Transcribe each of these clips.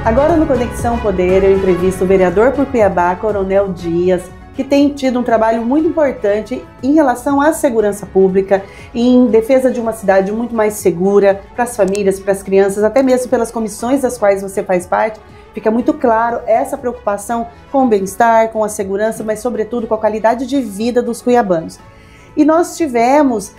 Agora no Conexão Poder eu entrevisto o vereador por Cuiabá, Coronel Dias, que tem tido um trabalho muito importante em relação à segurança pública, em defesa de uma cidade muito mais segura para as famílias, para as crianças, até mesmo pelas comissões das quais você faz parte. Fica muito claro essa preocupação com o bem-estar, com a segurança, mas sobretudo com a qualidade de vida dos cuiabanos. E nós tivemos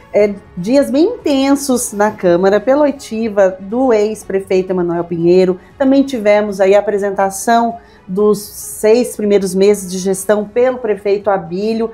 dias bem intensos na Câmara pela oitiva do ex-prefeito Emanuel Pinheiro. Também tivemos aí a apresentação dos 6 primeiros meses de gestão pelo prefeito Abílio.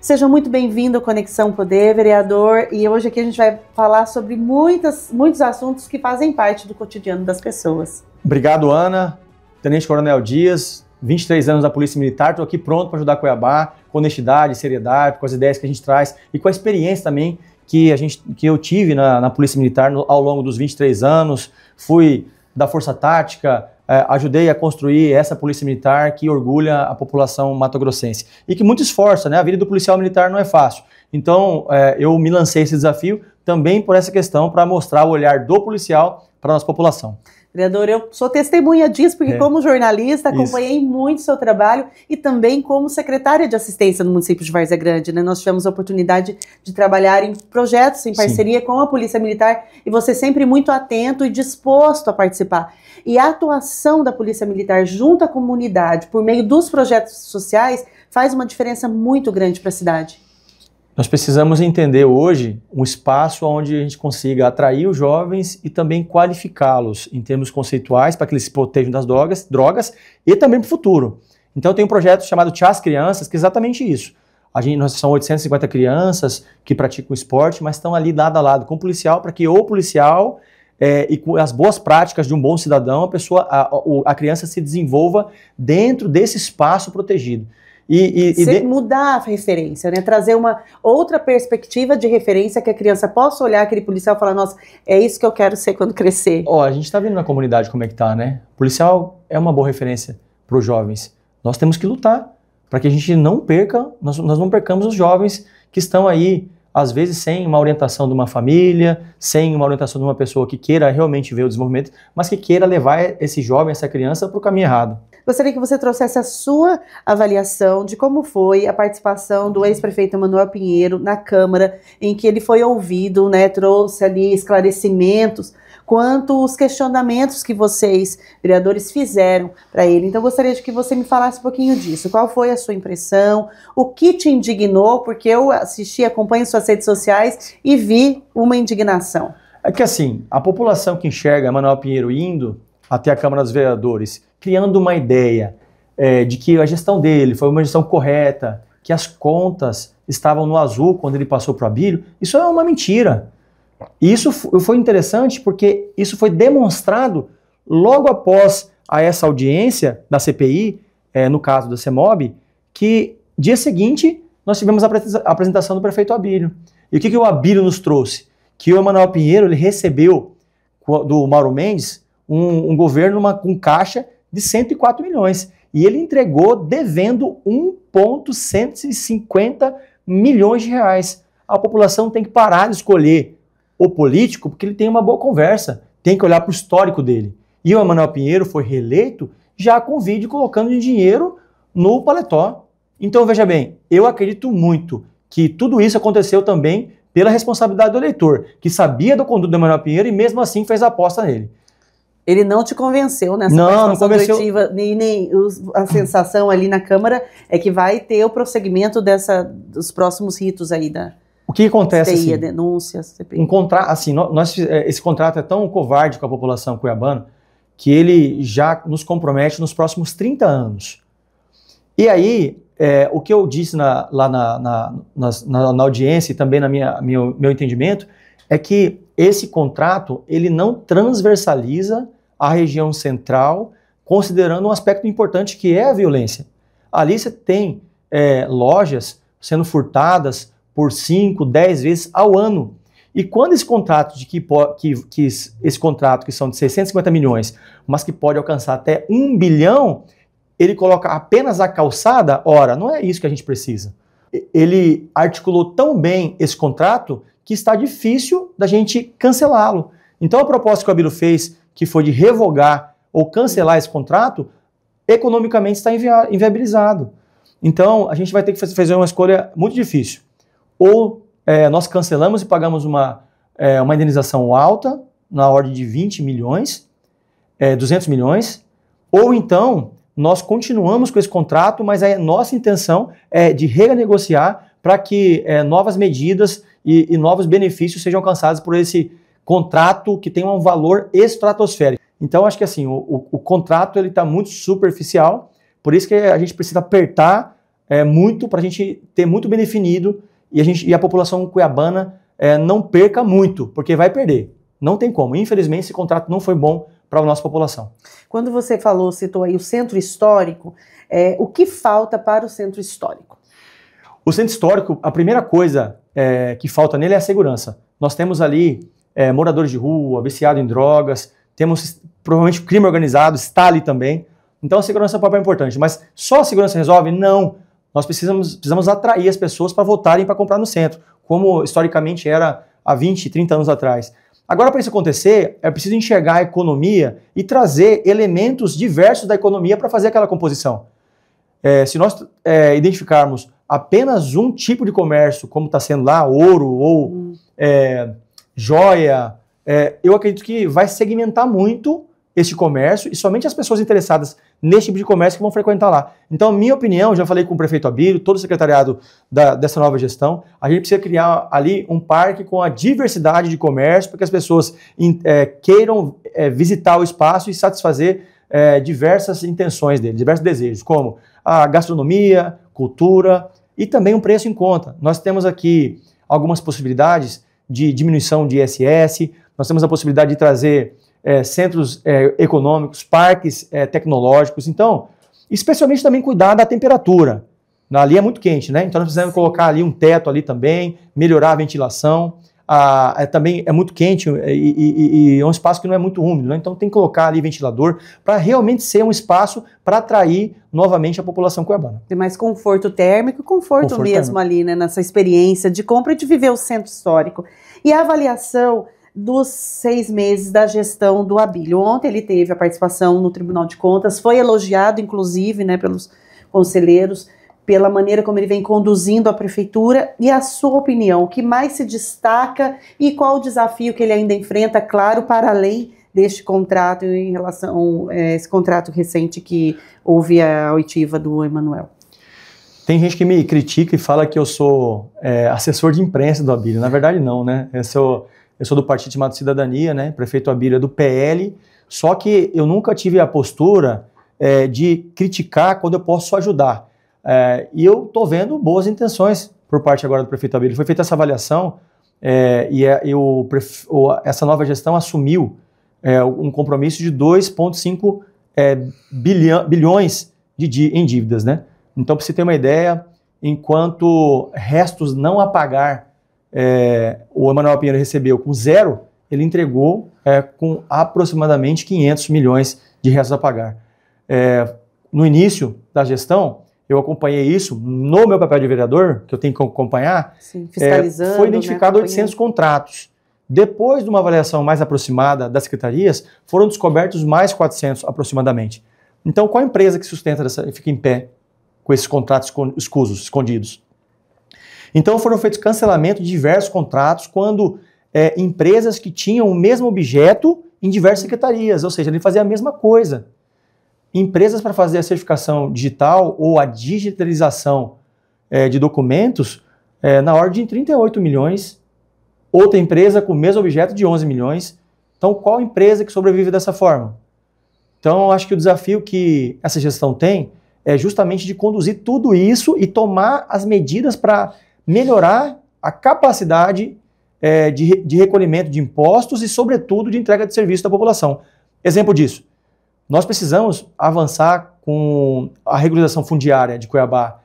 Seja muito bem-vindo ao Conexão Poder, vereador. E hoje aqui a gente vai falar sobre muitos assuntos que fazem parte do cotidiano das pessoas. Obrigado, Ana. Tenente Coronel Dias, 23 anos da Polícia Militar, estou aqui pronto para ajudar Cuiabá, com honestidade, seriedade, com as ideias que a gente traz e com a experiência também que eu tive na Polícia Militar ao longo dos 23 anos. Fui da Força Tática, ajudei a construir essa Polícia Militar que orgulha a população matogrossense e que muito esforça, né? A vida do policial militar não é fácil. Então, eu me lancei esse desafio também por essa questão, para mostrar o olhar do policial para a nossa população. Vereador, eu sou testemunha disso, porque como jornalista acompanhei muito o seu trabalho e também como secretária de assistência no município de Várzea Grande, né? Nós tivemos a oportunidade de trabalhar em projetos em parceria com a Polícia Militar e você sempre muito atento e disposto a participar. E a atuação da Polícia Militar junto à comunidade, por meio dos projetos sociais, faz uma diferença muito grande para a cidade. Nós precisamos entender hoje um espaço onde a gente consiga atrair os jovens e também qualificá-los em termos conceituais para que eles se protejam das drogas e também para o futuro. Então tem um projeto chamado Tchás Crianças, que é exatamente isso. Nós são 850 crianças que praticam esporte, mas estão ali lado a lado com o policial, para que o policial e com as boas práticas de um bom cidadão, a criança se desenvolva dentro desse espaço protegido. Mudar a referência, né? Trazer uma outra perspectiva de referência, que a criança possa olhar aquele policial e falar, nossa, é isso que eu quero ser quando crescer. A gente está vendo na comunidade como é que tá, né? O policial é uma boa referência para os jovens. Nós temos que lutar para que a gente não perca, nós não percamos os jovens que estão aí, às vezes sem uma orientação de uma família, sem uma orientação de uma pessoa que queira realmente ver o desenvolvimento, mas que queira levar esse jovem, essa criança para o caminho errado. Gostaria que você trouxesse a sua avaliação de como foi a participação do ex-prefeito Emanuel Pinheiro na Câmara, em que ele foi ouvido, né, trouxe ali esclarecimentos quanto os questionamentos que vocês, vereadores, fizeram para ele. Então, gostaria de que você me falasse um pouquinho disso. Qual foi a sua impressão? O que te indignou? Porque eu acompanho suas redes sociais e vi uma indignação. É que assim, a população que enxerga Emanuel Pinheiro indo até a Câmara dos Vereadores, criando uma ideia de que a gestão dele foi uma gestão correta, que as contas estavam no azul quando ele passou para o Abílio, isso é uma mentira. E isso foi interessante porque isso foi demonstrado logo após essa audiência da CPI, no caso da CEMOB, que dia seguinte nós tivemos a apresentação do prefeito Abílio. E o que o Abílio nos trouxe? Que o Emanuel Pinheiro ele recebeu do Mauro Mendes um governo com caixa de 104 milhões. E ele entregou devendo 1,150 milhões de reais. A população tem que parar de escolher o político porque ele tem uma boa conversa, tem que olhar para o histórico dele. E o Emanuel Pinheiro foi reeleito já com vídeo colocando dinheiro no paletó. Então, veja bem, eu acredito muito que tudo isso aconteceu também pela responsabilidade do eleitor, que sabia do conduto do Emanuel Pinheiro e mesmo assim fez a aposta nele. Ele não te convenceu nessa participação coletiva, nem a sensação ali na Câmara é que vai ter o prosseguimento dos próximos ritos aí da... O que acontece CPI, denúncias, CPI. Esse contrato é tão covarde com a população cuiabana que ele já nos compromete nos próximos 30 anos. E aí, o que eu disse lá na audiência e também meu entendimento é que esse contrato ele não transversaliza a região central, considerando um aspecto importante que é a violência. Ali você tem lojas sendo furtadas por 5, 10 vezes ao ano. E quando esse contrato, esse contrato que são de 650 milhões, mas que pode alcançar até 1 bilhão, ele coloca apenas a calçada, ora, não é isso que a gente precisa. Ele articulou tão bem esse contrato que está difícil da gente cancelá-lo. Então a proposta que o Abílio fez, que foi de revogar ou cancelar esse contrato, economicamente está inviabilizado. Então, a gente vai ter que fazer uma escolha muito difícil. Ou nós cancelamos e pagamos uma indenização alta, na ordem de 20 milhões, 200 milhões, ou então nós continuamos com esse contrato, mas a nossa intenção é de renegociar para que novas medidas e novos benefícios sejam alcançados por esse contrato que tem um valor estratosférico. Então, acho que assim, o contrato está muito superficial, por isso que a gente precisa apertar muito para a gente ter muito bem definido e a população cuiabana não perca muito, porque vai perder. Não tem como. Infelizmente, esse contrato não foi bom para a nossa população. Quando você citou aí o centro histórico, o que falta para o centro histórico? O centro histórico, a primeira coisa que falta nele é a segurança. Nós temos ali moradores de rua, viciados em drogas, temos provavelmente o crime organizado, está ali também. Então a segurança é um papel importante, mas só a segurança resolve? Não. Nós precisamos atrair as pessoas para voltarem para comprar no centro, como historicamente era há 20, 30 anos atrás. Agora, para isso acontecer, é preciso enxergar a economia e trazer elementos diversos da economia para fazer aquela composição. Se nós identificarmos apenas um tipo de comércio, como está sendo lá, ouro ou joia, eu acredito que vai segmentar muito esse comércio e somente as pessoas interessadas nesse tipo de comércio que vão frequentar lá. Então, minha opinião, já falei com o prefeito Abílio, todo o secretariado dessa nova gestão, a gente precisa criar ali um parque com a diversidade de comércio para que as pessoas queiram visitar o espaço e satisfazer diversas intenções deles, diversos desejos, como a gastronomia, cultura e também um preço em conta. Nós temos aqui algumas possibilidades de diminuição de ISS, nós temos a possibilidade de trazer centros econômicos, parques tecnológicos. Então, especialmente também cuidar da temperatura. Ali é muito quente, né? Então nós precisamos colocar ali um teto ali também, melhorar a ventilação. Também é muito quente e é um espaço que não é muito úmido, né? Então tem que colocar ali ventilador para realmente ser um espaço para atrair novamente a população cuiabana. Tem mais conforto térmico e conforto mesmo térmico ali, né? Nessa experiência de compra e de viver o centro histórico. E a avaliação dos 6 meses da gestão do Abílio. Ontem ele teve a participação no Tribunal de Contas, foi elogiado, inclusive, né, pelos conselheiros, pela maneira como ele vem conduzindo a prefeitura. E a sua opinião, o que mais se destaca e qual o desafio que ele ainda enfrenta, claro, para além deste contrato em relação a esse contrato recente que houve a oitiva do Emanuel? Tem gente que me critica e fala que eu sou assessor de imprensa do Abílio. Na verdade, não, né? Eu sou do partido chamado Cidadania, né? Prefeito Abílio é do PL, só que eu nunca tive a postura de criticar quando eu posso ajudar. E eu estou vendo boas intenções por parte agora do prefeito Abílio. Foi feita essa avaliação essa nova gestão assumiu um compromisso de 2,5 bilhões em dívidas, né? Então, para você ter uma ideia, enquanto restos não a pagar o Emanuel Pinheiro recebeu com 0, ele entregou com aproximadamente 500 milhões de restos a pagar. No início da gestão, eu acompanhei isso no meu papel de vereador, que eu tenho que acompanhar. Sim, fiscalizando, foi identificado 800 contratos. Depois de uma avaliação mais aproximada das secretarias, foram descobertos mais 400 aproximadamente. Então, qual a empresa que sustenta e fica em pé com esses contratos escondidos? Então foram feitos cancelamentos de diversos contratos quando empresas que tinham o mesmo objeto em diversas secretarias, ou seja, ele fazia a mesma coisa. Empresas para fazer a certificação digital ou a digitalização de documentos na ordem de 38 milhões, outra empresa com o mesmo objeto de 11 milhões. Então qual empresa que sobrevive dessa forma? Então eu acho que o desafio que essa gestão tem é justamente de conduzir tudo isso e tomar as medidas para melhorar a capacidade de recolhimento de impostos e, sobretudo, de entrega de serviço da população. Exemplo disso, nós precisamos avançar com a regularização fundiária de Cuiabá.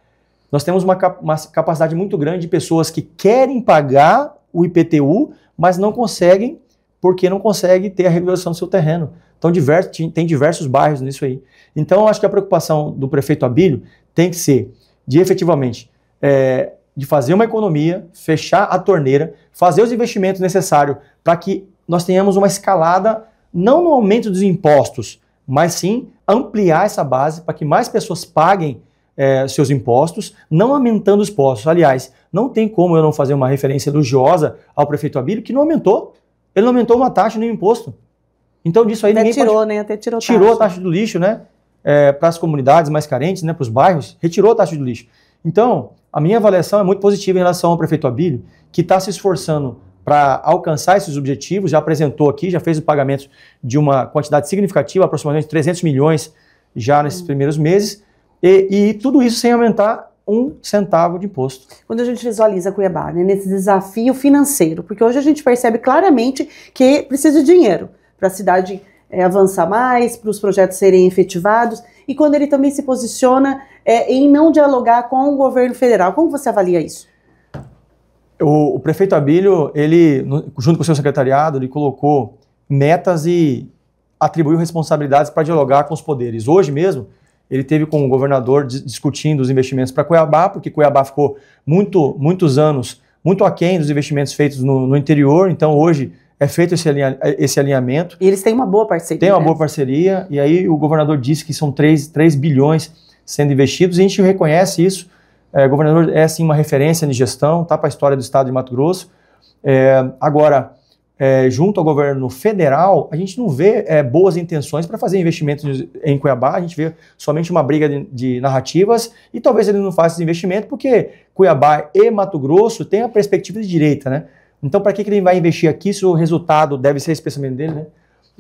Nós temos uma capacidade muito grande de pessoas que querem pagar o IPTU, mas não conseguem, porque não conseguem ter a regularização do seu terreno. Então, tem diversos bairros nisso aí. Então, eu acho que a preocupação do prefeito Abílio tem que ser de, efetivamente, de fazer uma economia, fechar a torneira, fazer os investimentos necessários para que nós tenhamos uma escalada, não no aumento dos impostos, mas sim ampliar essa base para que mais pessoas paguem seus impostos, não aumentando os impostos. Aliás, não tem como eu não fazer uma referência elogiosa ao prefeito Abílio, que não aumentou. Ele não aumentou uma taxa nem um imposto. Então, disso aí ninguém tirou, pode... né? Até tirou a taxa do lixo, né? Para as comunidades mais carentes, né? Para os bairros, retirou a taxa do lixo. Então, a minha avaliação é muito positiva em relação ao prefeito Abílio, que está se esforçando para alcançar esses objetivos, já apresentou aqui, já fez o pagamento de uma quantidade significativa, aproximadamente 300 milhões já nesses primeiros meses, e tudo isso sem aumentar 1 centavo de imposto. Quando a gente visualiza Cuiabá, né, nesse desafio financeiro, porque hoje a gente percebe claramente que precisa de dinheiro para a cidade avançar mais, para os projetos serem efetivados, e quando ele também se posiciona em não dialogar com o governo federal. Como você avalia isso? O prefeito Abílio, ele, junto com o seu secretariado, ele colocou metas e atribuiu responsabilidades para dialogar com os poderes. Hoje mesmo, ele teve com o governador discutindo os investimentos para Cuiabá, porque Cuiabá ficou muitos anos muito aquém dos investimentos feitos no interior, então hoje é feito esse alinhamento. E eles têm uma boa parceria. Tem uma boa parceria, e aí o governador disse que são 3 bilhões sendo investidos, e a gente reconhece isso. O governador é, sim, uma referência de gestão, está para a história do estado de Mato Grosso. Agora, junto ao governo federal, a gente não vê boas intenções para fazer investimentos em Cuiabá, a gente vê somente uma briga de narrativas, e talvez ele não faça esse investimento porque Cuiabá e Mato Grosso têm a perspectiva de direita, né? Então, para que ele vai investir aqui se o resultado deve ser esse pensamento dele, né?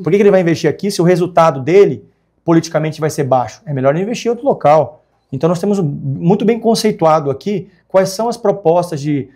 Por que ele vai investir aqui se o resultado dele politicamente vai ser baixo? É melhor investir em outro local. Então, nós temos muito bem conceituado aqui quais são as propostas de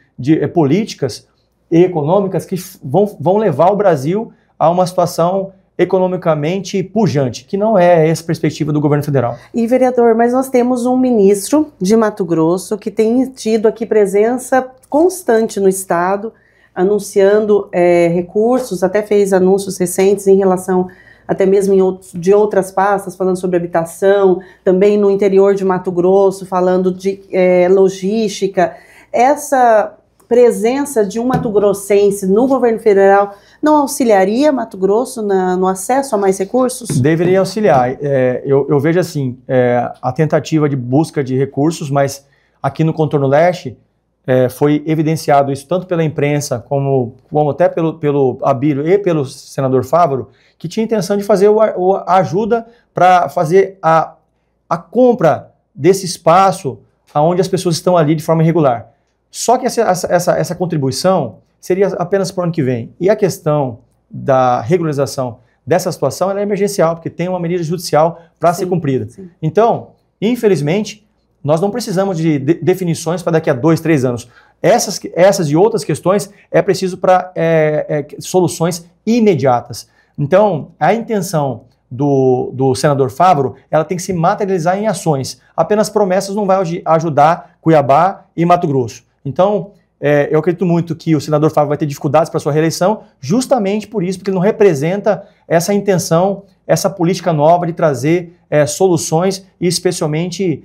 políticas e econômicas que vão levar o Brasil a uma situação economicamente pujante, que não é essa perspectiva do governo federal. E, vereador, mas nós temos um ministro de Mato Grosso que tem tido aqui presença constante no estado, anunciando recursos, até fez anúncios recentes em relação até mesmo de outras pastas, falando sobre habitação, também no interior de Mato Grosso, falando de logística. Essa presença de um mato-grossense no governo federal não auxiliaria Mato Grosso no acesso a mais recursos? Deveria auxiliar. Eu vejo assim, a tentativa de busca de recursos, mas aqui no Contorno Leste foi evidenciado isso tanto pela imprensa como até pelo Abílio e pelo senador Fávaro, que tinha intenção de fazer a ajuda para fazer a compra desse espaço onde as pessoas estão ali de forma irregular. Só que essa contribuição seria apenas para o ano que vem. E a questão da regularização dessa situação ela é emergencial, porque tem uma medida judicial para ser cumprida. Sim. Então, infelizmente, nós não precisamos de definições para daqui a 2, 3 anos. Essas e outras questões é preciso para soluções imediatas. Então, a intenção do senador Fávaro, ela tem que se materializar em ações. Apenas promessas não vai ajudar Cuiabá e Mato Grosso. Então, eu acredito muito que o senador Fávaro vai ter dificuldades para sua reeleição, justamente por isso, porque ele não representa essa intenção, essa política nova de trazer soluções, e especialmente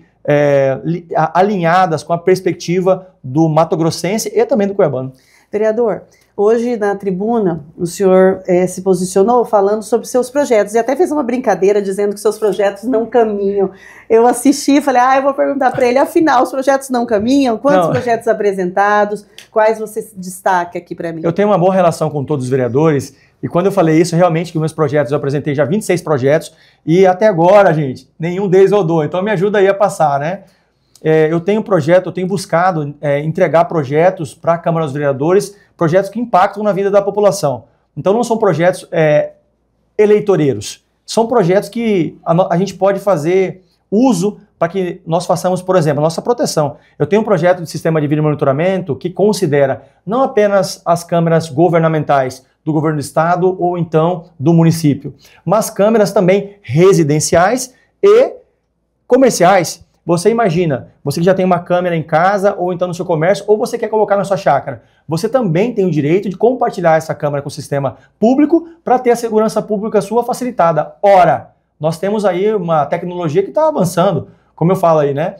alinhadas com a perspectiva do mato-grossense e também do cuiabano. Vereador, hoje na tribuna o senhor se posicionou falando sobre seus projetos e até fez uma brincadeira dizendo que seus projetos não caminham. Eu assisti e falei, eu vou perguntar para ele, afinal, os projetos não caminham? Quantos projetos apresentados? Quais você destaca aqui para mim? Eu tenho uma boa relação com todos os vereadores e quando eu falei isso, realmente que meus projetos, eu apresentei já 26 projetos e até agora, gente, nenhum deles rodou. Então me ajuda aí a passar, né? Eu tenho buscado entregar projetos para a Câmara dos Vereadores, projetos que impactam na vida da população. Então não são projetos eleitoreiros, são projetos que a gente pode fazer uso para que nós façamos, por exemplo, a nossa proteção. Eu tenho um projeto de sistema de vídeo monitoramento que considera não apenas as câmeras governamentais do governo do estado ou então do município, mas câmeras também residenciais e comerciais. Você imagina, você que já tem uma câmera em casa ou então no seu comércio, ou você quer colocar na sua chácara, você também tem o direito de compartilhar essa câmera com o sistema público para ter a segurança pública sua facilitada. Ora, nós temos aí uma tecnologia que está avançando, como eu falo aí, né?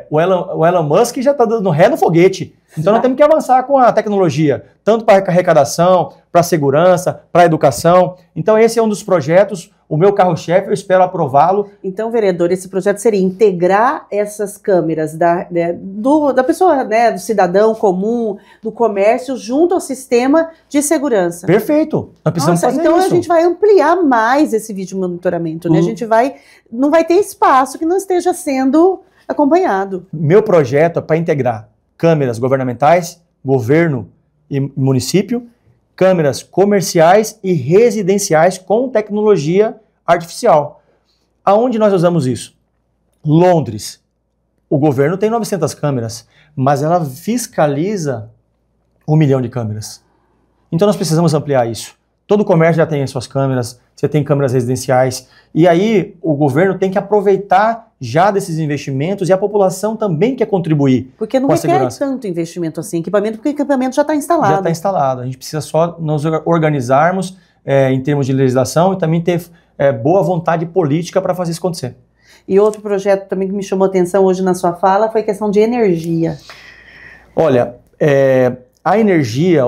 O Elon Musk já está dando ré no foguete. Então nós temos que avançar com a tecnologia, tanto para arrecadação, para segurança, para educação. Então esse é um dos projetos. o meu carro-chefe, eu espero aprová-lo. Então, vereador, esse projeto seria integrar essas câmeras da pessoa, né, do cidadão comum, do comércio, junto ao sistema de segurança. Perfeito. Nós precisamos fazer então isso. A gente vai ampliar mais esse vídeo monitoramento, né? A gente não vai ter espaço que não esteja sendo acompanhado. Meu projeto é para integrar câmeras governamentais, governo e município, câmeras comerciais e residenciais com tecnologia artificial. Aonde nós usamos isso? Londres. O governo tem 900 câmeras, mas ela fiscaliza 1 milhão de câmeras. Então nós precisamos ampliar isso. Todo comércio já tem as suas câmeras, você tem câmeras residenciais, e aí o governo tem que aproveitar já desses investimentos e a população também quer contribuir. Porque não requer tanto investimento assim, equipamento, porque o equipamento já está instalado. Já está instalado. A gente precisa só nos organizarmos em termos de legislação e também ter boa vontade política para fazer isso acontecer. E outro projeto também que me chamou a atenção hoje na sua fala foi a questão de energia. Olha, a energia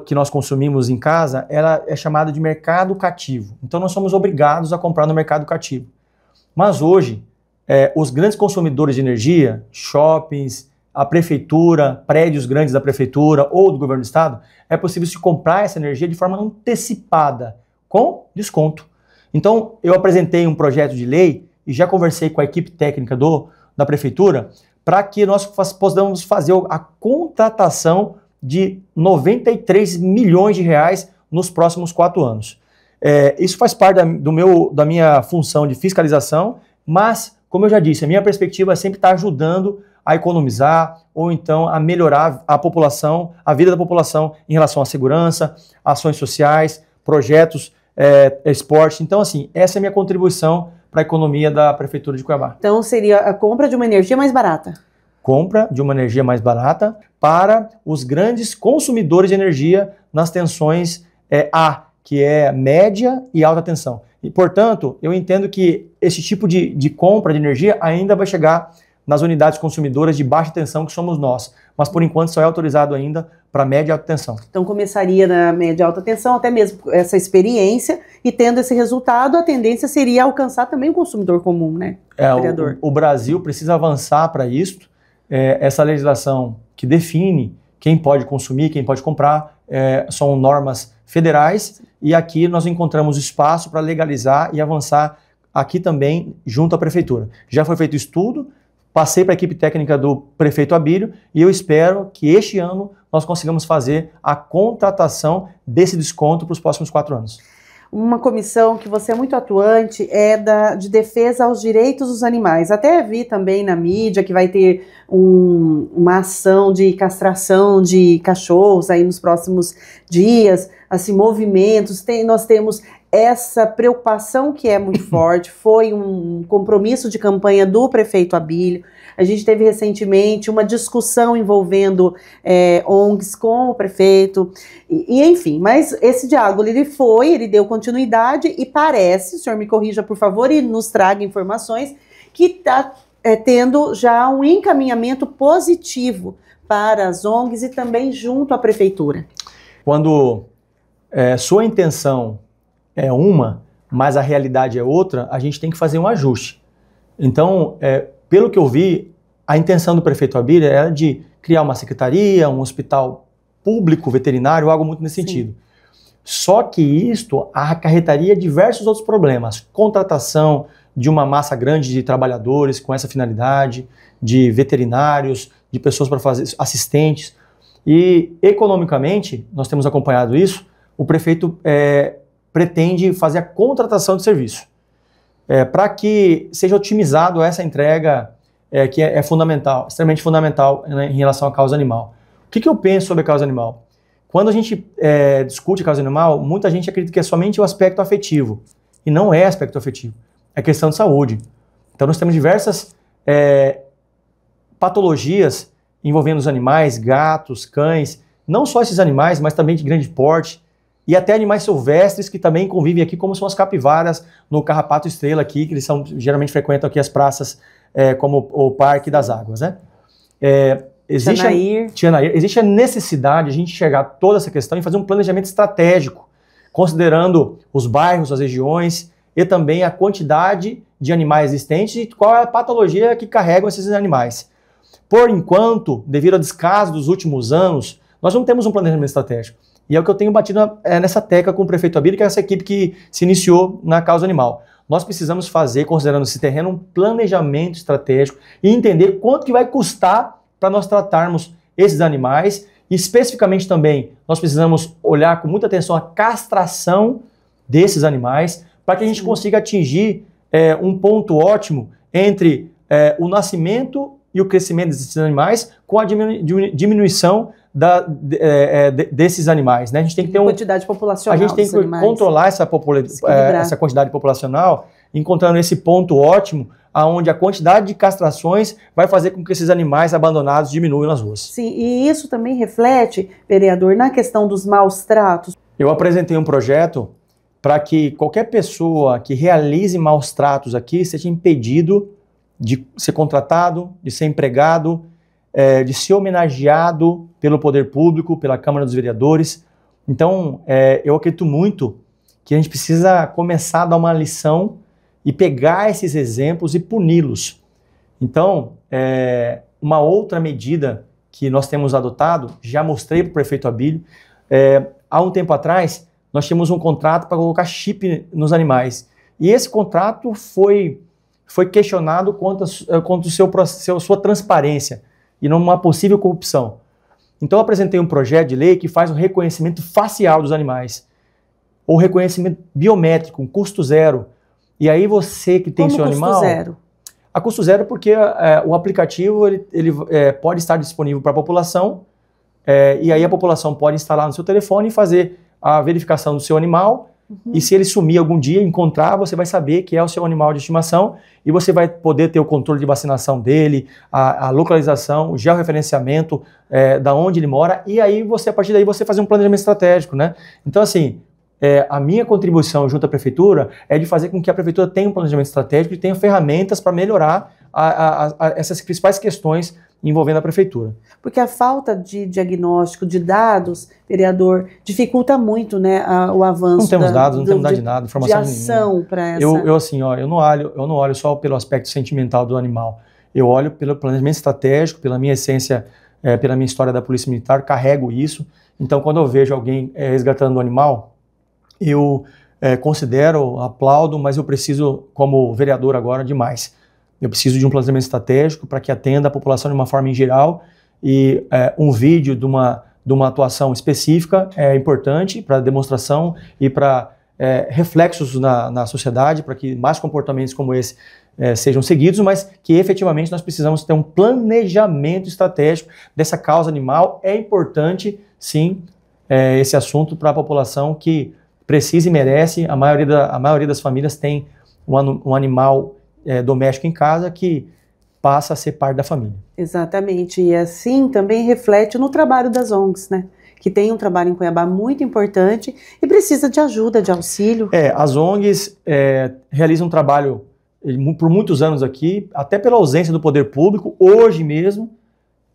que nós consumimos em casa, ela é chamada de mercado cativo. Então nós somos obrigados a comprar no mercado cativo. Mas hoje, os grandes consumidores de energia, shoppings, a prefeitura, prédios grandes da prefeitura ou do governo do estado, é possível se comprar essa energia de forma antecipada, com desconto. Então eu apresentei um projeto de lei e já conversei com a equipe técnica da prefeitura para que nós possamos fazer a contratação de 93 milhões de reais nos próximos 4 anos. Isso faz parte da minha função de fiscalização, mas, como eu já disse, a minha perspectiva é sempre estar ajudando a economizar ou então a melhorar a vida da população em relação à segurança, ações sociais, projetos, esporte. Então, assim, essa é a minha contribuição para a economia da Prefeitura de Cuiabá. Então, seria a compra de uma energia mais barata. Compra de uma energia mais barata para os grandes consumidores de energia nas tensões A, que é média e alta tensão. E, portanto, eu entendo que esse tipo de compra de energia ainda vai chegar nas unidades consumidoras de baixa tensão, que somos nós. Mas, por enquanto, só é autorizado ainda para média e alta tensão. Então, começaria na média e alta tensão, até mesmo essa experiência, e tendo esse resultado, a tendência seria alcançar também o consumidor comum, né, vereador? O Brasil precisa avançar para isso. Essa legislação que define quem pode consumir, quem pode comprar, são normas federais, e aqui nós encontramos espaço para legalizar e avançar aqui também junto à prefeitura. Já foi feito estudo, passei para a equipe técnica do prefeito Abílio e eu espero que este ano nós consigamos fazer a contratação desse desconto para os próximos 4 anos. Uma comissão que você é muito atuante é de defesa aos direitos dos animais. Até vi também na mídia que vai ter uma ação de castração de cachorros aí nos próximos dias, assim, movimentos. Nós temos essa preocupação que é muito forte, foi um compromisso de campanha do prefeito Abílio. A gente teve recentemente uma discussão envolvendo ONGs com o prefeito, enfim, mas esse diálogo ele deu continuidade e parece, o senhor me corrija por favor e nos traga informações, que está tendo já um encaminhamento positivo para as ONGs e também junto à prefeitura. Quando sua intenção é uma, mas a realidade é outra, a gente tem que fazer um ajuste. Então, pelo que eu vi, a intenção do prefeito Abílio era de criar uma secretaria, um hospital público, veterinário, algo muito nesse sentido. Só que isto acarretaria diversos outros problemas. Contratação de uma massa grande de trabalhadores com essa finalidade, de veterinários, de pessoas para fazer assistentes. E, economicamente, nós temos acompanhado isso, o prefeito pretende fazer a contratação de serviço. Para que seja otimizado essa entrega que é fundamental, extremamente fundamental, né, em relação à causa animal. O que eu penso sobre a causa animal? Quando a gente discute a causa animal, muita gente acredita que é somente o aspecto afetivo. E não é aspecto afetivo, é questão de saúde. Então nós temos diversas patologias envolvendo os animais, gatos, cães, não só esses animais, mas também de grande porte, e até animais silvestres que também convivem aqui, como são as capivaras no Carrapato Estrela aqui, que eles geralmente frequentam aqui as praças, como o Parque das Águas, né? Existe a necessidade de a gente enxergar toda essa questão e fazer um planejamento estratégico, considerando os bairros, as regiões, e também a quantidade de animais existentes e qual é a patologia que carregam esses animais. Por enquanto, devido ao descaso dos últimos anos, nós não temos um planejamento estratégico. E é o que eu tenho batido nessa tecla com o prefeito Abílio, que é essa equipe que se iniciou na causa animal. Nós precisamos fazer, considerando esse terreno, um planejamento estratégico e entender quanto que vai custar para nós tratarmos esses animais. E especificamente também, nós precisamos olhar com muita atenção a castração desses animais para que a gente consiga atingir um ponto ótimo entre o nascimento e o crescimento desses animais com a diminuição desses animais, né? A gente tem que ter quantidade populacional. A gente tem que controlar essa quantidade populacional, encontrando esse ponto ótimo, aonde a quantidade de castrações vai fazer com que esses animais abandonados diminuam nas ruas. Sim, e isso também reflete, vereador, na questão dos maus tratos. Eu apresentei um projeto para que qualquer pessoa que realize maus tratos aqui seja impedido de ser contratado, de ser empregado, de ser homenageado pelo poder público, pela Câmara dos Vereadores. Então, eu acredito muito que a gente precisa começar a dar uma lição e pegar esses exemplos e puni-los. Então, uma outra medida que nós temos adotado, já mostrei para o prefeito Abílio, há um tempo atrás, nós tínhamos um contrato para colocar chip nos animais. E esse contrato foi questionado quanto a sua transparência e numa possível corrupção. Então eu apresentei um projeto de lei que faz o reconhecimento facial dos animais, ou reconhecimento biométrico, um custo zero. E aí você que tem seu animal... Custo zero? A custo zero porque o aplicativo ele pode estar disponível para a população, e aí a população pode instalar no seu telefone e fazer a verificação do seu animal. E se ele sumir algum dia, encontrar, você vai saber que é o seu animal de estimação e você vai poder ter o controle de vacinação dele, a localização, o georreferenciamento, da onde ele mora, e aí a partir daí você fazer um planejamento estratégico, né? Então, assim, a minha contribuição junto à prefeitura é de fazer com que a prefeitura tenha um planejamento estratégico e tenha ferramentas para melhorar essas principais questões envolvendo a prefeitura. Porque a falta de diagnóstico, de dados, vereador, dificulta muito, né, o avanço. Não temos dados, não temos de nada, informação de ação para essa... Eu assim, ó, eu não olho só pelo aspecto sentimental do animal. Eu olho pelo planejamento estratégico, pela minha essência, pela minha história da Polícia Militar, carrego isso. Então, quando eu vejo alguém resgatando um animal, eu considero, aplaudo, mas eu preciso, como vereador agora, de mais. Eu preciso de um planejamento estratégico para que atenda a população de uma forma em geral e um vídeo de uma atuação específica é importante para demonstração e para reflexos na sociedade, para que mais comportamentos como esse sejam seguidos, mas que efetivamente nós precisamos ter um planejamento estratégico dessa causa animal. É importante, sim, esse assunto para a população que precisa e merece. A maioria das famílias tem um animal doméstico em casa que passa a ser parte da família. Exatamente, e assim também reflete no trabalho das ONGs, né? Que tem um trabalho em Cuiabá muito importante e precisa de ajuda, de auxílio. As ONGs realizam um trabalho por muitos anos aqui, até pela ausência do poder público. Hoje mesmo,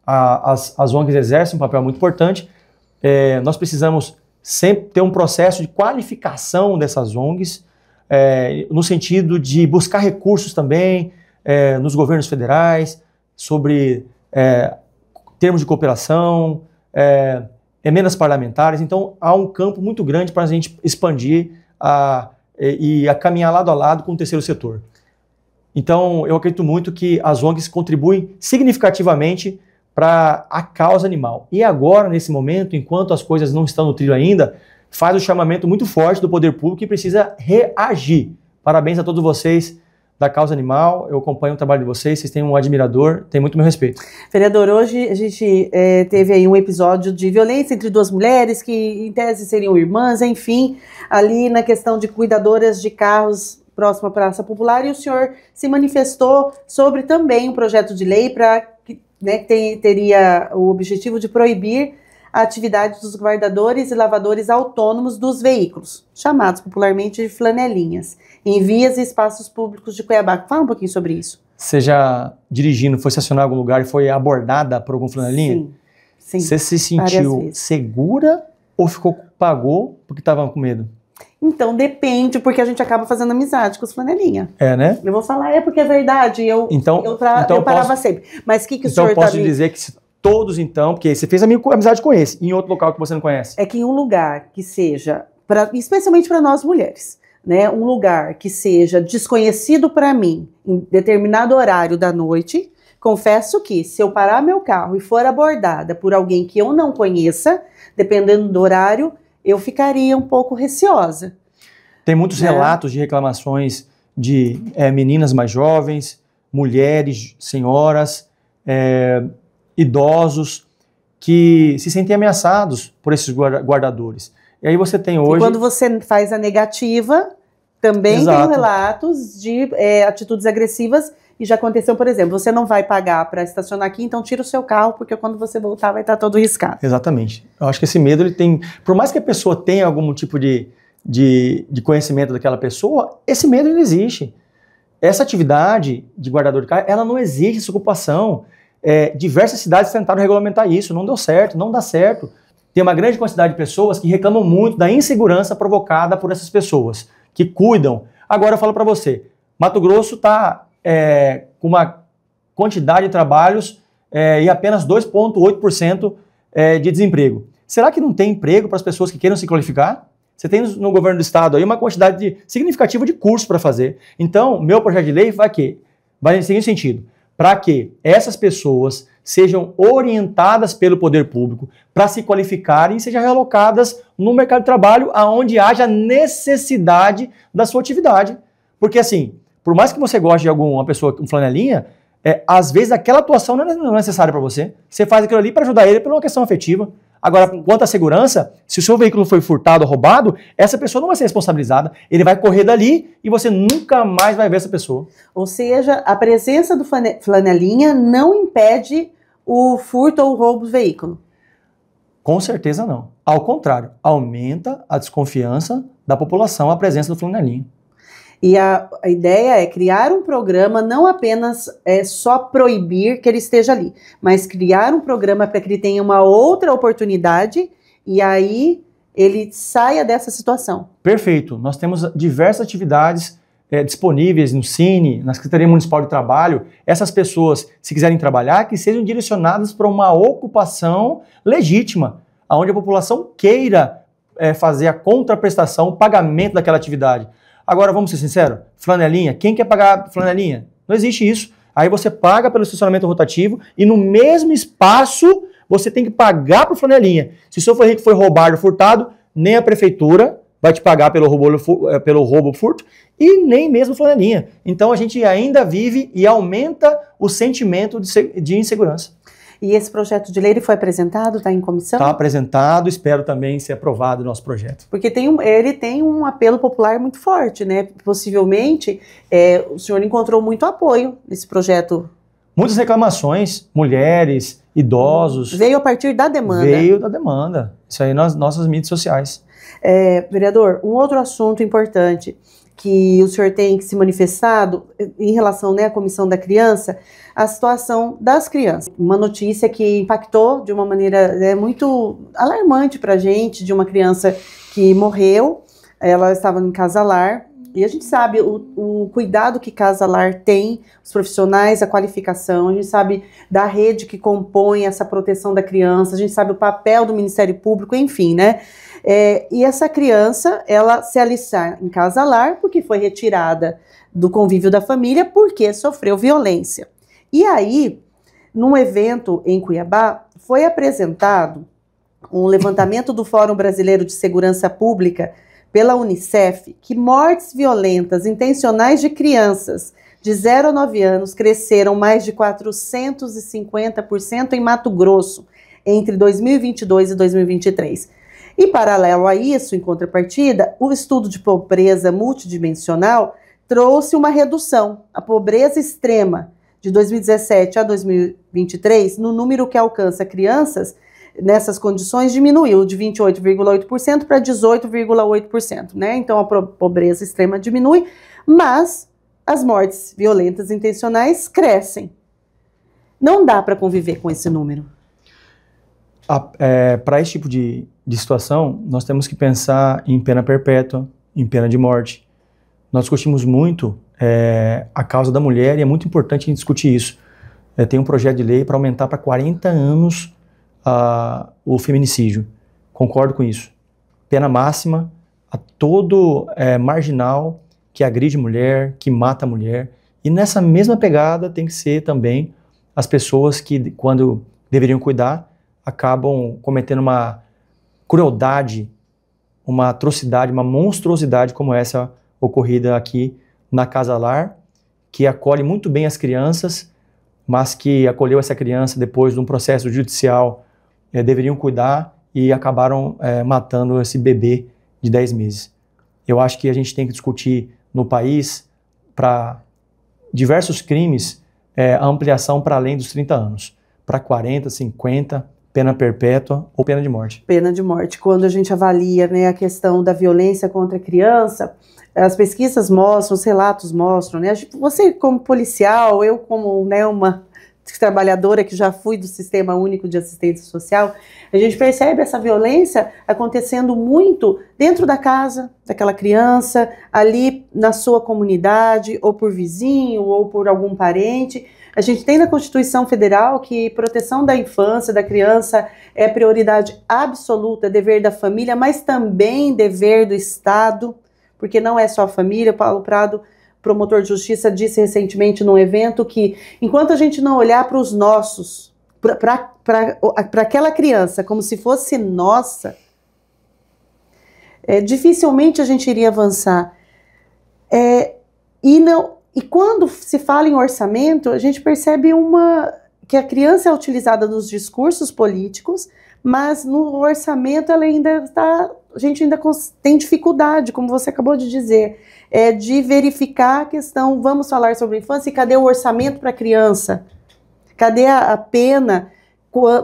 as ONGs exercem um papel muito importante. Nós precisamos sempre ter um processo de qualificação dessas ONGs, no sentido de buscar recursos também nos governos federais, sobre termos de cooperação, emendas parlamentares. Então, há um campo muito grande para a gente expandir e caminhar lado a lado com o terceiro setor. Então, eu acredito muito que as ONGs contribuem significativamente para a causa animal. E agora, nesse momento, enquanto as coisas não estão no trilho ainda, faz um chamamento muito forte do poder público que precisa reagir. Parabéns a todos vocês da causa animal, eu acompanho o trabalho de vocês têm um admirador, tem muito meu respeito. Vereador, hoje a gente teve aí um episódio de violência entre duas mulheres que em tese seriam irmãs, enfim, ali na questão de cuidadoras de carros próximo à Praça Popular, e o senhor se manifestou sobre também um projeto de lei que teria o objetivo de proibir a atividade dos guardadores e lavadores autônomos dos veículos, chamados popularmente de flanelinhas, em vias e espaços públicos de Cuiabá. Fala um pouquinho sobre isso. Você já dirigindo, foi estacionar em algum lugar e foi abordada por algum flanelinha? Sim. Você se sentiu segura ou pagou porque estava com medo? Então depende, porque a gente acaba fazendo amizade com os flanelinha. É, né? Eu vou falar, porque é verdade, eu parava sempre. Mas o que o senhor posso dizer que todos, então, porque você fez amizade com esse, em outro local que você não conhece. É que em um lugar que seja, especialmente para nós mulheres, né, um lugar que seja desconhecido para mim, em determinado horário da noite, confesso que se eu parar meu carro e for abordada por alguém que eu não conheça, dependendo do horário, eu ficaria um pouco receosa. Tem muitos relatos de reclamações de meninas mais jovens, mulheres, senhoras, idosos, que se sentem ameaçados por esses guardadores. E aí você tem hoje... E quando você faz a negativa, também tem relatos de atitudes agressivas, e já aconteceu, por exemplo, você não vai pagar para estacionar aqui, então tira o seu carro, porque quando você voltar vai estar todo riscado. Exatamente. Eu acho que esse medo, ele tem... Por mais que a pessoa tenha algum tipo de conhecimento daquela pessoa, esse medo ainda existe. Essa atividade de guardador de carro, ela não existe, essa ocupação. Diversas cidades tentaram regulamentar isso, não deu certo, não dá certo. Tem uma grande quantidade de pessoas que reclamam muito da insegurança provocada por essas pessoas, que cuidam. Agora eu falo para você, Mato Grosso está com uma quantidade de trabalhos e apenas 2,8% de desemprego. Será que não tem emprego para as pessoas que queiram se qualificar? Você tem no governo do estado aí uma quantidade significativa de cursos para fazer. Então, meu projeto de lei vai no seguinte sentido, para que essas pessoas sejam orientadas pelo poder público para se qualificarem e sejam realocadas no mercado de trabalho aonde haja necessidade da sua atividade. Porque assim, por mais que você goste de alguma pessoa com flanelinha, às vezes aquela atuação não é necessária para você. Você faz aquilo ali para ajudar ele por uma questão afetiva. Agora, quanto à segurança, se o seu veículo foi furtado ou roubado, essa pessoa não vai ser responsabilizada. Ele vai correr dali e você nunca mais vai ver essa pessoa. Ou seja, a presença do flanelinha não impede o furto ou o roubo do veículo? Com certeza não. Ao contrário, aumenta a desconfiança da população a presença do flanelinha. E a ideia é criar um programa, não apenas só proibir que ele esteja ali, mas criar um programa para que ele tenha uma outra oportunidade e aí ele saia dessa situação. Perfeito. Nós temos diversas atividades disponíveis no Cine, na Secretaria Municipal de Trabalho. Essas pessoas, se quiserem trabalhar, que sejam direcionadas para uma ocupação legítima, onde a população queira fazer a contraprestação, o pagamento daquela atividade. Agora, vamos ser sinceros, flanelinha, quem quer pagar flanelinha? Não existe isso. Aí você paga pelo estacionamento rotativo e no mesmo espaço você tem que pagar por flanelinha. Se o seu veículo foi roubado ou furtado, nem a prefeitura vai te pagar pelo roubo furto e nem mesmo flanelinha. Então a gente ainda vive e aumenta o sentimento de insegurança. E esse projeto de lei ele foi apresentado, está em comissão? Está apresentado, espero também ser aprovado o nosso projeto. Porque ele tem um apelo popular muito forte, né? Possivelmente o senhor encontrou muito apoio nesse projeto. Muitas reclamações, mulheres, idosos. Veio a partir da demanda. Veio da demanda. Isso aí nas nossas mídias sociais. Vereador, um outro assunto importante que o senhor tem se manifestado em relação à Comissão da Criança, a situação das crianças. Uma notícia que impactou de uma maneira muito alarmante para a gente, de uma criança que morreu, ela estava em casa-lar, e a gente sabe o cuidado que casa-lar tem, os profissionais, a qualificação, a gente sabe da rede que compõe essa proteção da criança, a gente sabe o papel do Ministério Público, enfim, né? E essa criança, ela se alistar em casa-lar porque foi retirada do convívio da família porque sofreu violência. E aí, num evento em Cuiabá, foi apresentado um levantamento do Fórum Brasileiro de Segurança Pública pela Unicef que mortes violentas intencionais de crianças de 0 a 9 anos cresceram mais de 450% em Mato Grosso entre 2022 e 2023. E, paralelo a isso, em contrapartida, o estudo de pobreza multidimensional trouxe uma redução. A pobreza extrema de 2017 a 2023, no número que alcança crianças nessas condições, diminuiu de 28,8% para 18,8%, né? Então, a pobreza extrema diminui, mas as mortes violentas intencionais crescem. Não dá para conviver com esse número. Para esse tipo de situação, nós temos que pensar em pena perpétua, em pena de morte. Nós discutimos muito a causa da mulher e é muito importante a gente discutir isso. Tem um projeto de lei para aumentar para 40 anos o feminicídio. Concordo com isso. Pena máxima a todo marginal que agride mulher, que mata a mulher. E nessa mesma pegada tem que ser também as pessoas que, quando deveriam cuidar, acabam cometendo uma crueldade, uma atrocidade, uma monstruosidade como essa ocorrida aqui na Casa Lar, que acolhe muito bem as crianças, mas que acolheu essa criança depois de um processo judicial, deveriam cuidar e acabaram matando esse bebê de 10 meses. Eu acho que a gente tem que discutir no país, para diversos crimes, a ampliação para além dos 30 anos, para 40, 50, pena perpétua ou pena de morte. Pena de morte. Quando a gente avalia, né, a questão da violência contra a criança, as pesquisas mostram, os relatos mostram, né, você como policial, eu como, né, uma trabalhadora que já fui do Sistema Único de Assistência Social, a gente percebe essa violência acontecendo muito dentro da casa daquela criança, ali na sua comunidade, ou por vizinho, ou por algum parente. A gente tem na Constituição Federal que proteção da infância, da criança, é prioridade absoluta, dever da família, mas também dever do Estado, porque não é só a família. Paulo Prado, promotor de justiça, disse recentemente num evento que enquanto a gente não olhar para os nossos, para aquela criança como se fosse nossa, dificilmente a gente iria avançar. E quando se fala em orçamento, a gente percebe que a criança é utilizada nos discursos políticos, mas no orçamento ela a gente ainda tem dificuldade, como você acabou de dizer, de verificar a questão. Vamos falar sobre a infância, e cadê o orçamento para a criança? Cadê a pena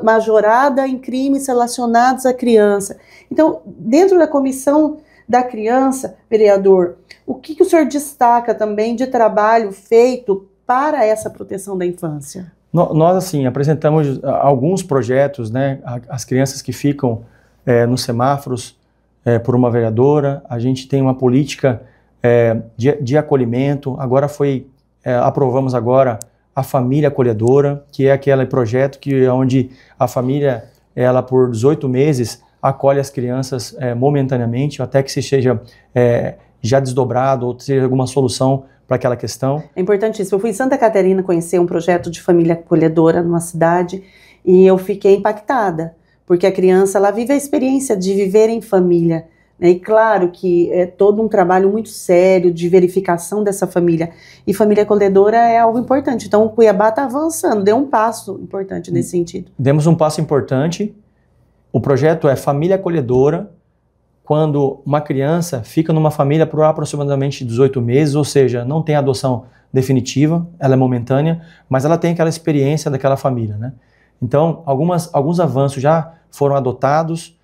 majorada em crimes relacionados à criança? Então, dentro da comissão da criança, vereador, o que o senhor destaca também de trabalho feito para essa proteção da infância? Nós, assim, apresentamos alguns projetos, né, as crianças que ficam nos semáforos por uma vereadora. A gente tem uma política de acolhimento. Agora aprovamos agora a família acolhedora, que é aquele projeto onde a família, ela por 18 meses, acolhe as crianças momentaneamente, até que se seja já desdobrado ou seja alguma solução para aquela questão. É importantíssimo. Eu fui em Santa Catarina conhecer um projeto de família acolhedora numa cidade e eu fiquei impactada, porque a criança ela vive a experiência de viver em família, né? E claro que é todo um trabalho muito sério de verificação dessa família, e família acolhedora é algo importante. Então o Cuiabá está avançando, deu um passo importante nesse sentido. Demos um passo importante. O projeto é família acolhedora quando uma criança fica numa família por aproximadamente 18 meses, ou seja, não tem adoção definitiva, ela é momentânea, mas ela tem aquela experiência daquela família, né? Então, alguns avanços já foram adotados,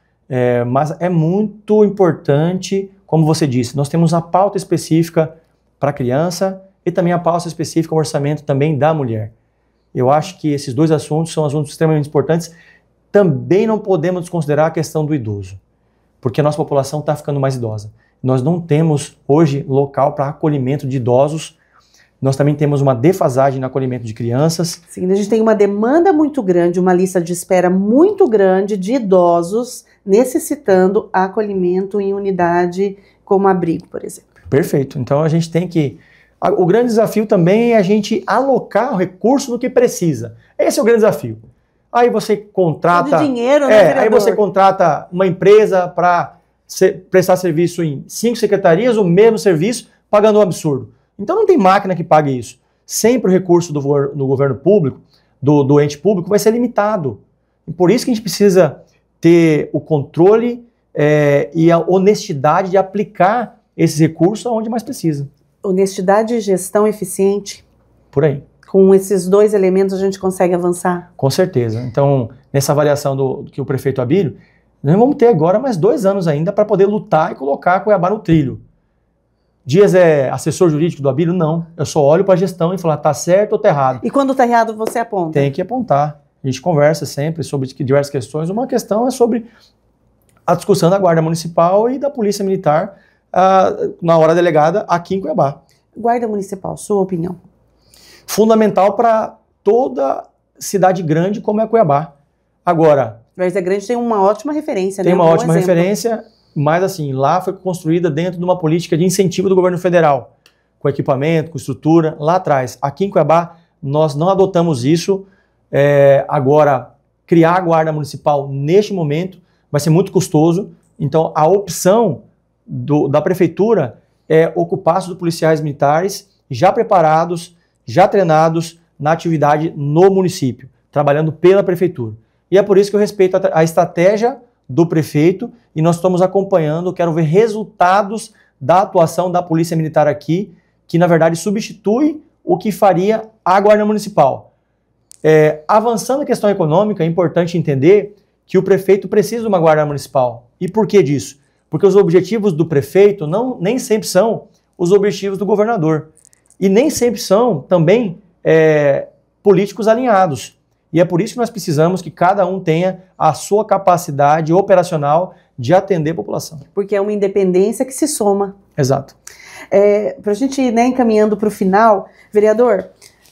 mas é muito importante, como você disse, nós temos a pauta específica para a criança e também a pauta específica, o orçamento também da mulher. Eu acho que esses dois assuntos são assuntos extremamente importantes. Também não podemos desconsiderar a questão do idoso, porque a nossa população está ficando mais idosa. Nós não temos hoje local para acolhimento de idosos. Nós também temos uma defasagem no acolhimento de crianças. Sim, a gente tem uma demanda muito grande, uma lista de espera muito grande de idosos necessitando acolhimento em unidade como abrigo, por exemplo. Perfeito. Então a gente tem que... O grande desafio também é a gente alocar o recurso no que precisa. Esse é o grande desafio. Aí você contrata... De dinheiro, né, vereador? Aí você contrata uma empresa para prestar serviço em 5 secretarias, o mesmo serviço, pagando um absurdo. Então não tem máquina que pague isso. Sempre o recurso do governo público, do ente público, vai ser limitado. E por isso que a gente precisa ter o controle e a honestidade de aplicar esses recursos onde mais precisa. Honestidade e gestão eficiente. Por aí. Com esses dois elementos a gente consegue avançar? Com certeza. Então, nessa avaliação que o prefeito Abílio, nós vamos ter agora mais 2 anos ainda para poder lutar e colocar Cuiabá no trilho. Dias é assessor jurídico do Abílio? Não. Eu só olho para a gestão e falo, tá certo ou tá errado. E quando tá errado, você aponta? Tem que apontar. A gente conversa sempre sobre diversas questões. Uma questão é sobre a discussão da Guarda Municipal e da Polícia Militar na hora delegada aqui em Cuiabá. Guarda Municipal, sua opinião? Fundamental para toda cidade grande como é Cuiabá. Agora... Várzea Grande tem uma ótima referência, tem né? uma ótima referência, mas assim, lá foi construída dentro de uma política de incentivo do governo federal, com equipamento, com estrutura, lá atrás. Aqui em Cuiabá, nós não adotamos isso. Agora, criar a Guarda Municipal neste momento vai ser muito custoso. Então, a opção da prefeitura é ocupar dos policiais militares já preparados, já treinados na atividade no município, trabalhando pela prefeitura. E é por isso que eu respeito a estratégia do prefeito e nós estamos acompanhando, quero ver resultados da atuação da Polícia Militar aqui, que na verdade substitui o que faria a Guarda Municipal. Avançando a questão econômica, é importante entender que o prefeito precisa de uma Guarda Municipal. E por que disso? Porque os objetivos do prefeito nem sempre são os objetivos do governador. E nem sempre são também políticos alinhados. E é por isso que nós precisamos que cada um tenha a sua capacidade operacional de atender a população. Porque é uma independência que se soma. Exato. Para a gente ir encaminhando para o final, vereador,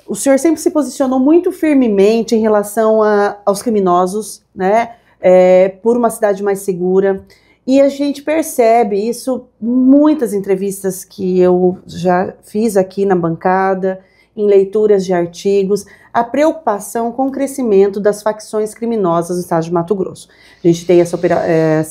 o senhor sempre se posicionou muito firmemente em relação aos criminosos, né, por uma cidade mais segura. E a gente percebe isso em muitas entrevistas que eu já fiz aqui na bancada, em leituras de artigos, a preocupação com o crescimento das facções criminosas no estado de Mato Grosso. A gente tem essa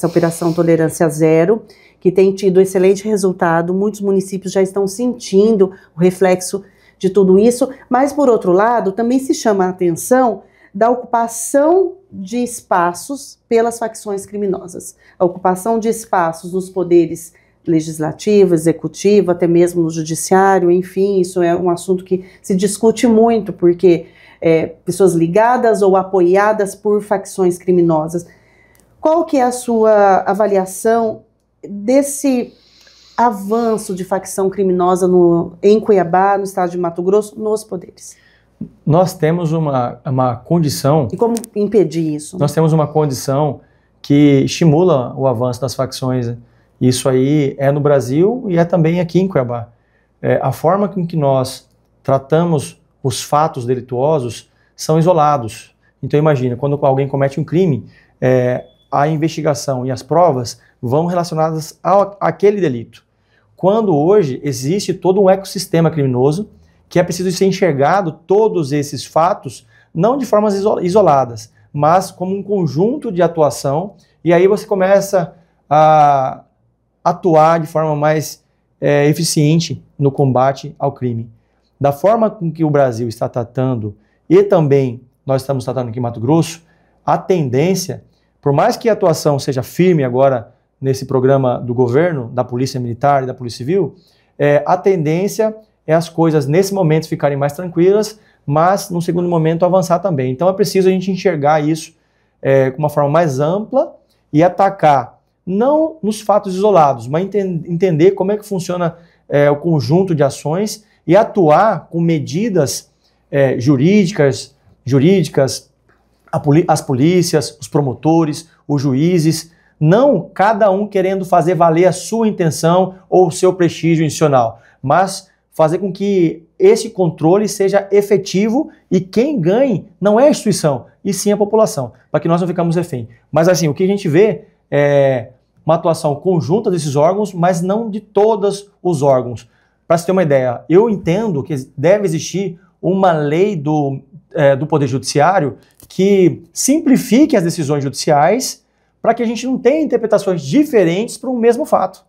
operação Tolerância Zero, que tem tido excelente resultado, muitos municípios já estão sentindo o reflexo de tudo isso, mas por outro lado, também se chama a atenção da ocupação de espaços pelas facções criminosas. A ocupação de espaços nos poderes legislativo, executivo, até mesmo no judiciário, enfim, isso é um assunto que se discute muito, porque pessoas ligadas ou apoiadas por facções criminosas. Qual que é a sua avaliação desse avanço de facção criminosa em Cuiabá, no estado de Mato Grosso, nos poderes? Nós temos uma condição... E como impedir isso? Nós temos uma condição que estimula o avanço das facções. Isso aí é no Brasil e é também aqui em Cuiabá. A forma com que nós tratamos os fatos delituosos são isolados. Então imagina, quando alguém comete um crime, a investigação e as provas vão relacionadas àquele delito. Quando hoje existe todo um ecossistema criminoso que é preciso ser enxergado todos esses fatos, não de formas isoladas, mas como um conjunto de atuação, e aí você começa a atuar de forma mais eficiente no combate ao crime. Da forma com que o Brasil está tratando, e também nós estamos tratando aqui em Mato Grosso, a tendência, por mais que a atuação seja firme agora nesse programa do governo, da Polícia Militar e da Polícia Civil, a tendência é as coisas nesse momento ficarem mais tranquilas, mas no segundo momento avançar também. Então é preciso a gente enxergar isso com uma forma mais ampla e atacar não nos fatos isolados, mas entender como é que funciona o conjunto de ações e atuar com medidas jurídicas, as polícias, os promotores, os juízes, não cada um querendo fazer valer a sua intenção ou o seu prestígio institucional, mas fazer com que esse controle seja efetivo e quem ganhe não é a instituição, e sim a população, para que nós não ficamos refém. Mas assim, o que a gente vê é uma atuação conjunta desses órgãos, mas não de todos os órgãos. Para se ter uma ideia, eu entendo que deve existir uma lei do Poder Judiciário que simplifique as decisões judiciais para que a gente não tenha interpretações diferentes para um mesmo fato.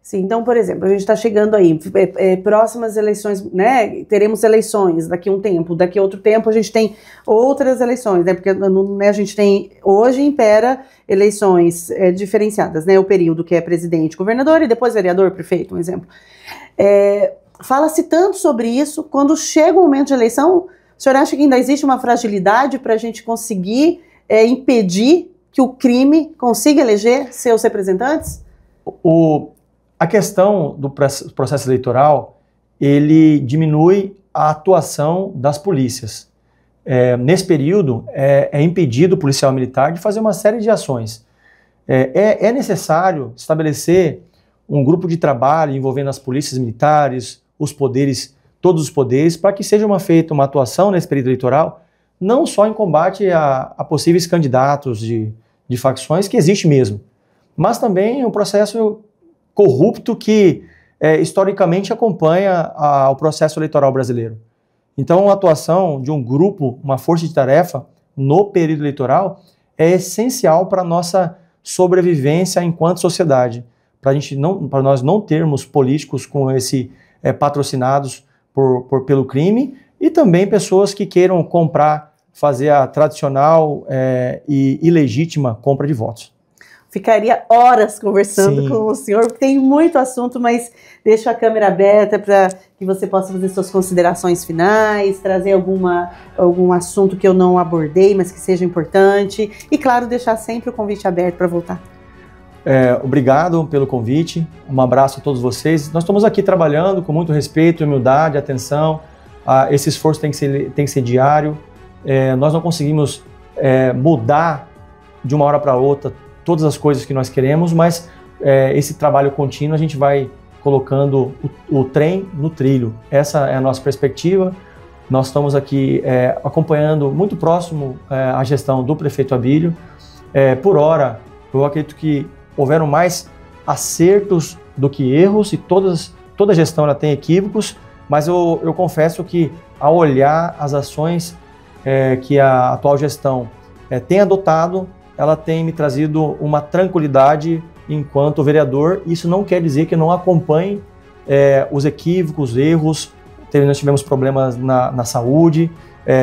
Sim, então, por exemplo, a gente está chegando aí, próximas eleições, né, teremos eleições daqui a um tempo, daqui a outro tempo a gente tem outras eleições, né, porque a gente tem, hoje impera eleições diferenciadas, né, o período que é presidente, governador e depois vereador, prefeito, um exemplo. Fala-se tanto sobre isso, quando chega o momento de eleição, o senhor acha que ainda existe uma fragilidade para a gente conseguir impedir que o crime consiga eleger seus representantes? A questão do processo eleitoral, ele diminui a atuação das polícias. Nesse período, é impedido o policial militar de fazer uma série de ações. É necessário estabelecer um grupo de trabalho envolvendo as polícias militares, os poderes, todos os poderes, para que seja feita uma atuação nesse período eleitoral, não só em combate a possíveis candidatos de facções, que existe mesmo, mas também o processo corrupto que historicamente acompanha o processo eleitoral brasileiro. Então, a atuação de um grupo, uma força de tarefa no período eleitoral é essencial para a nossa sobrevivência enquanto sociedade, para nós não termos políticos com patrocinados pelo crime e também pessoas que queiram fazer a tradicional e ilegítima compra de votos. Ficaria horas conversando com o senhor, porque tem muito assunto, mas deixo a câmera aberta para que você possa fazer suas considerações finais, trazer algum assunto que eu não abordei, mas que seja importante, e claro, deixar sempre o convite aberto para voltar. Obrigado pelo convite, um abraço a todos vocês. Nós estamos aqui trabalhando com muito respeito, humildade, atenção, esse esforço tem que ser diário, nós não conseguimos mudar de uma hora para outra todas as coisas que nós queremos, mas esse trabalho contínuo a gente vai colocando o trem no trilho. Essa é a nossa perspectiva. Nós estamos aqui acompanhando muito próximo a gestão do prefeito Abílio. Por hora, eu acredito que houveram mais acertos do que erros e toda gestão ela tem equívocos, mas eu confesso que ao olhar as ações que a atual gestão tem adotado, ela tem me trazido uma tranquilidade enquanto vereador. Isso não quer dizer que eu não acompanhe os equívocos, erros. Nós tivemos problemas na saúde,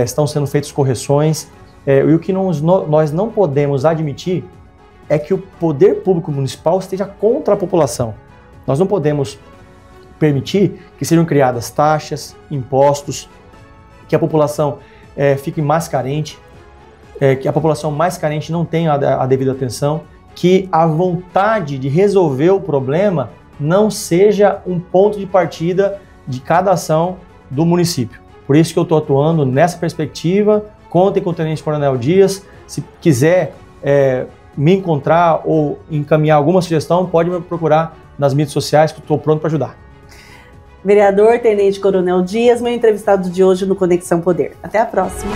estão sendo feitas correções. E o que nós não podemos admitir é que o poder público municipal esteja contra a população. Nós não podemos permitir que sejam criadas taxas, impostos, que a população fique mais carente, que a população mais carente não tenha a devida atenção, que a vontade de resolver o problema não seja um ponto de partida de cada ação do município. Por isso que eu estou atuando nessa perspectiva. Contem com o Tenente Coronel Dias. Se quiser me encontrar ou encaminhar alguma sugestão, pode me procurar nas mídias sociais, que eu estou pronto para ajudar. Vereador Tenente Coronel Dias, meu entrevistado de hoje no Conexão Poder. Até a próxima.